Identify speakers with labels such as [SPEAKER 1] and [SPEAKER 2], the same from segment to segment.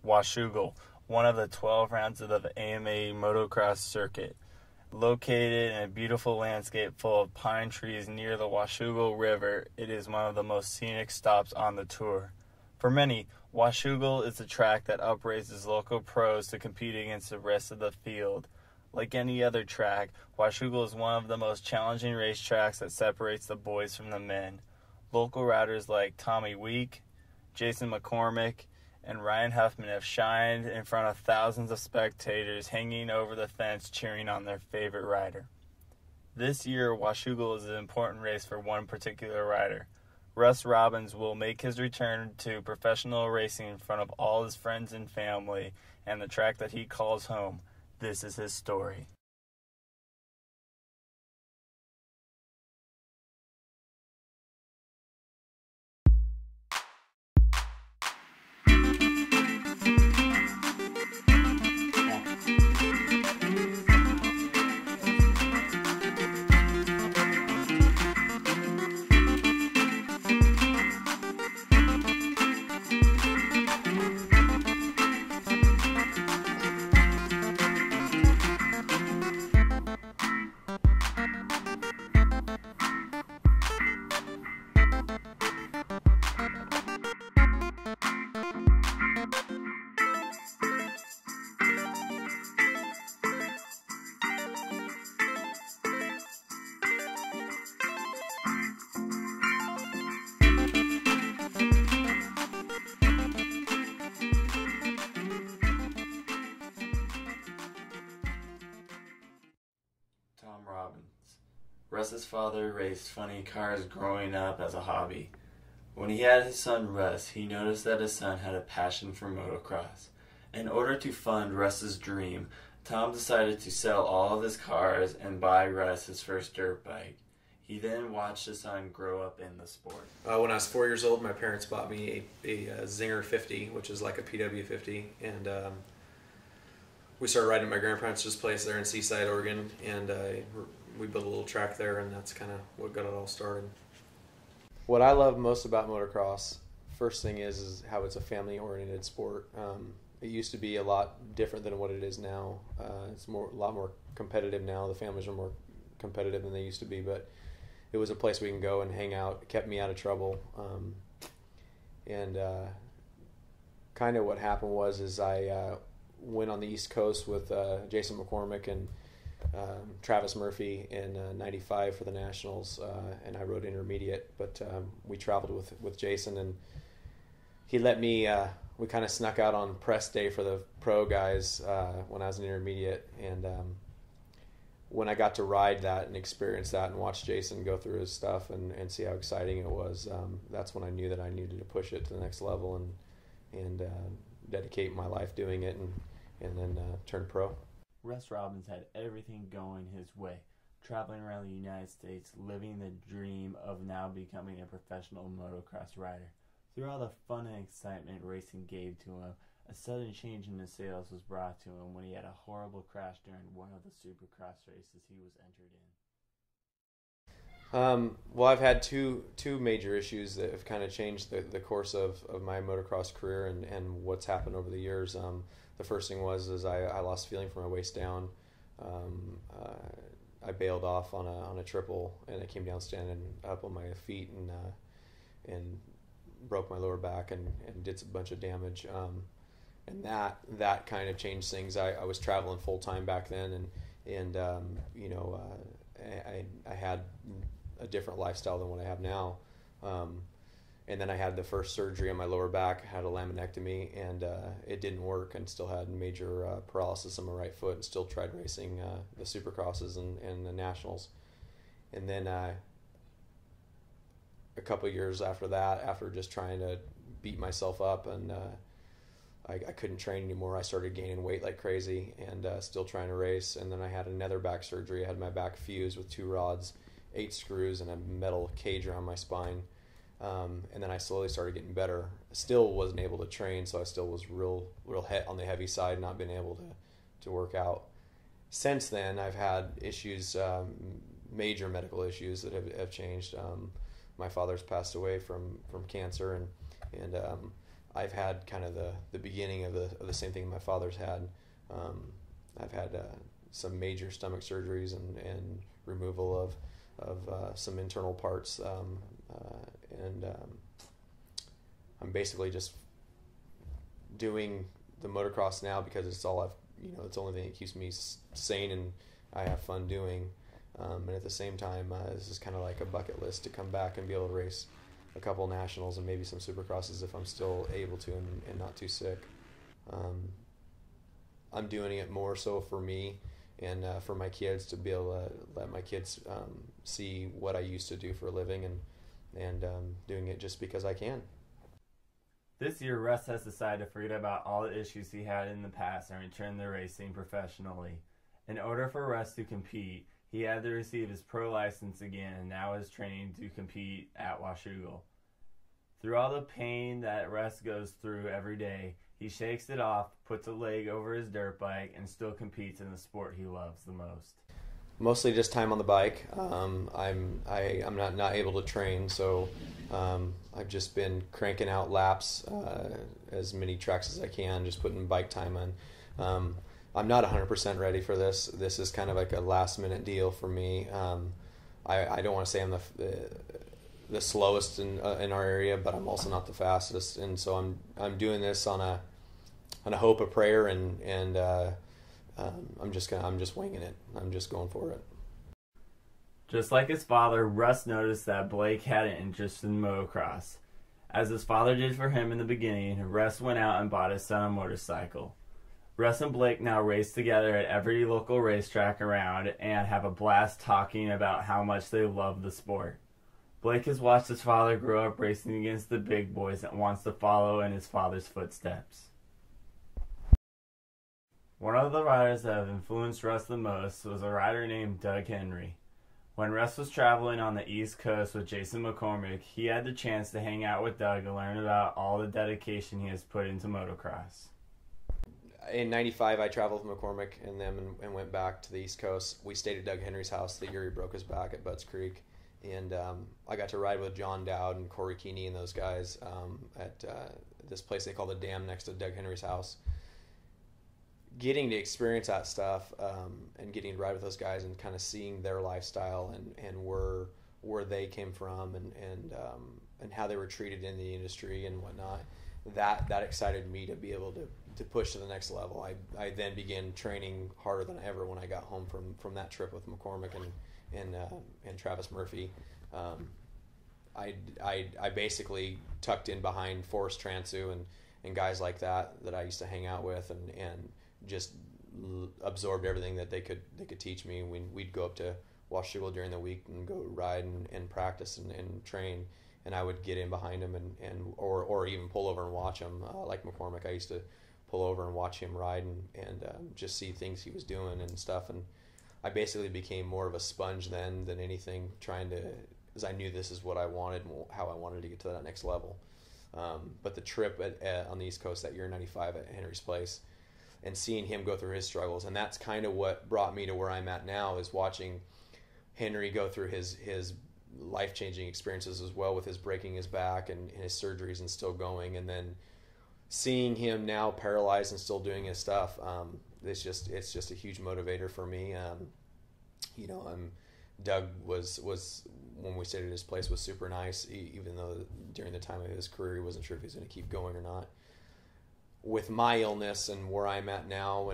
[SPEAKER 1] Washougal, one of the 12 rounds of the AMA motocross circuit. Located in a beautiful landscape full of pine trees near the Washougal River, it is one of the most scenic stops on the tour. For many, Washougal is a track that upraises local pros to compete against the rest of the field. Like any other track, Washougal is one of the most challenging racetracks that separates the boys from the men. Local riders like Tommy Week, Jason McCormick, and Ryan Huffman have shined in front of thousands of spectators hanging over the fence cheering on their favorite rider. This year, Washougal is an important race for one particular rider. Russ Robbins will make his return to professional racing in front of all his friends and family and the track that he calls home. This is his story. Tom Robbins. Russ's father raced funny cars growing up as a hobby. When he had his son Russ, he noticed that his son had a passion for motocross. In order to fund Russ's dream, Tom decided to sell all of his cars and buy Russ his first dirt bike. He then watched his son grow up in the sport.
[SPEAKER 2] When I was 4 years old, my parents bought me a Zinger 50, which is like a PW 50, and we started riding at my grandparents' place there in Seaside, Oregon, and we built a little track there, and that's kind of what got it all started. What I love most about motocross, first thing is how it's a family-oriented sport. It used to be a lot different than what it is now. It's a lot more competitive now. The families are more competitive than they used to be, but it was a place we can go and hang out. It kept me out of trouble. Kind of what happened was I went on the East Coast with Jason McCormick and Travis Murphy in '95 for the Nationals, and I rode intermediate, but we traveled with Jason, and he let me, we kind of snuck out on press day for the pro guys when I was an intermediate, and when I got to ride that and experience that and watch Jason go through his stuff and see how exciting it was, that's when I knew that I needed to push it to the next level and dedicate my life doing it and then turn pro.
[SPEAKER 1] Russ Robbins had everything going his way, traveling around the United States, living the dream of now becoming a professional motocross rider. Through all the fun and excitement racing gave to him, a sudden change in his sales was brought to him when he had a horrible crash during one of the supercross races he was entered in.
[SPEAKER 2] Well, I've had two major issues that have kind of changed the course of my motocross career and what's happened over the years. The first thing was I lost feeling from my waist down. I bailed off on a triple, and I came down standing up on my feet and broke my lower back and did a bunch of damage. And that kind of changed things. I was traveling full time back then, and I had a different lifestyle than what I have now. And then I had the first surgery on my lower back, had a laminectomy, and it didn't work, and still had major paralysis on my right foot, and still tried racing the supercrosses and the nationals. And then a couple of years after that, after just trying to beat myself up, and I couldn't train anymore, I started gaining weight like crazy and still trying to race. And then I had another back surgery. I had my back fused with 2 rods, 8 screws, and a metal cage around my spine. And then I slowly started getting better. Still wasn't able to train, so I still was real on the heavy side, not being able to work out. Since then, I've had issues, major medical issues that have changed. My father's passed away from cancer, and I've had kind of the beginning of the same thing my father's had. I've had some major stomach surgeries and removal of some internal parts, and I'm basically just doing the motocross now because it's all it's the only thing that keeps me sane and I have fun doing. And at the same time, this is kind of like a bucket list to come back and be able to race a couple nationals and maybe some supercrosses if I'm still able to and not too sick. I'm doing it more so for me and for my kids, to be able to let my kids see what I used to do for a living, and doing it just because I can.
[SPEAKER 1] This year, Russ has decided to forget about all the issues he had in the past and return to racing professionally. In order for Russ to compete, he had to receive his pro license again and now is training to compete at Washougal. Through all the pain that Russ goes through every day, he shakes it off, puts a leg over his dirt bike, and still competes in the sport he loves the most.
[SPEAKER 2] Mostly just time on the bike. I'm not able to train, so I've just been cranking out laps, as many tracks as I can, just putting bike time on. I'm not 100% ready for this. This is kind of like a last minute deal for me. I don't want to say I'm the slowest in our area, but I'm also not the fastest, and so I'm doing this on a hope, a prayer, and I'm just winging it. I'm just going for it.
[SPEAKER 1] Just like his father, Russ noticed that Blake had an interest in motocross. As his father did for him in the beginning, Russ went out and bought his son a motorcycle. Russ and Blake now race together at every local racetrack around and have a blast talking about how much they love the sport. Blake has watched his father grow up racing against the big boys and wants to follow in his father's footsteps. One of the riders that have influenced Russ the most was a rider named Doug Henry. When Russ was traveling on the East Coast with Jason McCormick, he had the chance to hang out with Doug and learn about all the dedication he has put into motocross.
[SPEAKER 2] In '95, I traveled with McCormick and them and went back to the East Coast. We stayed at Doug Henry's house the year he broke his back at Butts Creek. And I got to ride with John Dowd and Corey Keeney and those guys at this place they call the Dam next to Doug Henry's house. Getting to experience that stuff and getting to ride with those guys and kind of seeing their lifestyle and where they came from and how they were treated in the industry and whatnot, that excited me to be able to push to the next level. I then began training harder than ever when I got home from that trip with McCormick and Travis Murphy. I basically tucked in behind Forrest Transu and guys like that I used to hang out with and just absorbed everything that they could teach me. We'd go up to Washougal during the week and go ride and practice and train, and I would get in behind him or even pull over and watch him. Like McCormick, I used to pull over and watch him ride and just see things he was doing and stuff. And I basically became more of a sponge then than anything, as I knew this is what I wanted and how I wanted to get to that next level. But the trip on the East Coast that year in '95 at Henry's place and seeing him go through his struggles, and that's kind of what brought me to where I'm at now, is watching Henry go through his life-changing experiences as well, with his breaking his back and his surgeries and still going, and then seeing him now paralyzed and still doing his stuff. It's just a huge motivator for me. Doug was when we stayed at his place was super nice, even though during the time of his career he wasn't sure if he was going to keep going or not. With my illness and where I'm at now,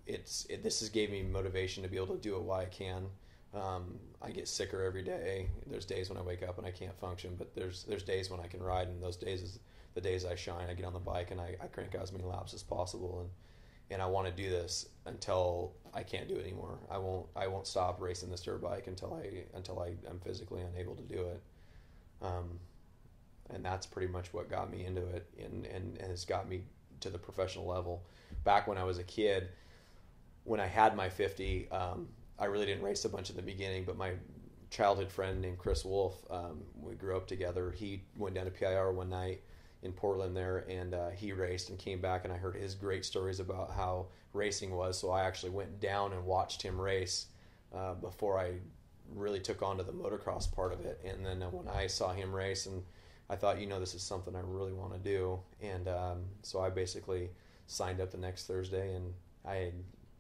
[SPEAKER 2] this has gave me motivation to be able to do it while I can. I get sicker every day. There's days when I wake up and I can't function, but there's days when I can ride, and those days is the days I shine. I get on the bike and I crank out as many laps as possible, and I want to do this until I can't do it anymore. I won't stop racing this dirt bike until I'm physically unable to do it. And that's pretty much what got me into it and has got me to the professional level. Back when I was a kid, when I had my 50, I really didn't race a bunch in the beginning, but my childhood friend named Chris Wolf, we grew up together. He went down to PIR one night in Portland there, and he raced and came back, and I heard his great stories about how racing was. So I actually went down and watched him race before I really took on to the motocross part of it. And then when I saw him race, and I thought, this is something I really want to do. And so I basically signed up the next Thursday, and I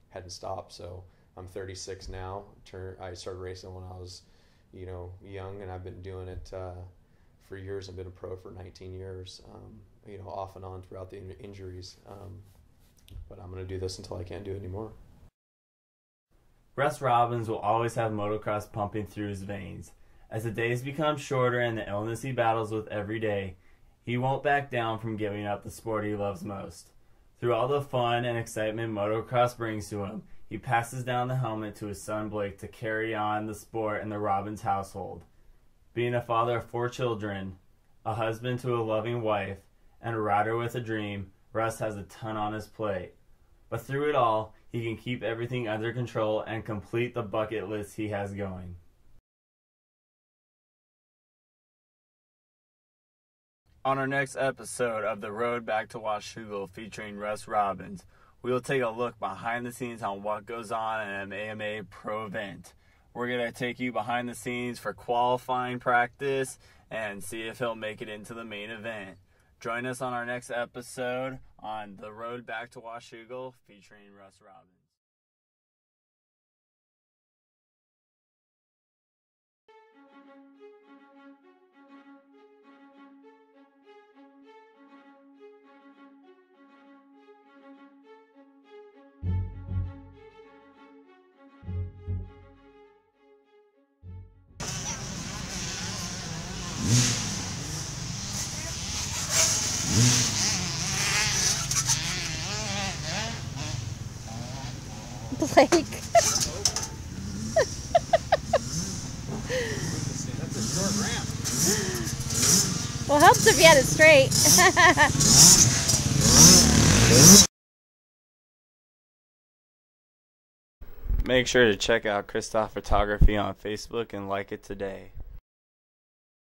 [SPEAKER 2] hadn't stopped. So I'm 36 now. I started racing when I was, young, and I've been doing it for years. I've been a pro for 19 years, off and on throughout the injuries. But I'm going to do this until I can't do it anymore.
[SPEAKER 1] Russ Robbins will always have motocross pumping through his veins. As the days become shorter and the illness he battles with every day, he won't back down from giving up the sport he loves most. Through all the fun and excitement motocross brings to him, he passes down the helmet to his son Blake to carry on the sport in the Robbins household. Being a father of 4 children, a husband to a loving wife, and a rider with a dream, Russ has a ton on his plate. But through it all, he can keep everything under control and complete the bucket list he has going. On our next episode of The Road Back to Washougal featuring Russ Robbins, we will take a look behind the scenes on what goes on in an AMA pro event. We're going to take you behind the scenes for qualifying practice and see if he'll make it into the main event. Join us on our next episode on The Road Back to Washougal featuring Russ Robbins.
[SPEAKER 3] Blake.
[SPEAKER 2] That's a short ramp.
[SPEAKER 3] Well, helps if you had it straight.
[SPEAKER 1] Make sure to check out Kristoff Photography on Facebook and like it today.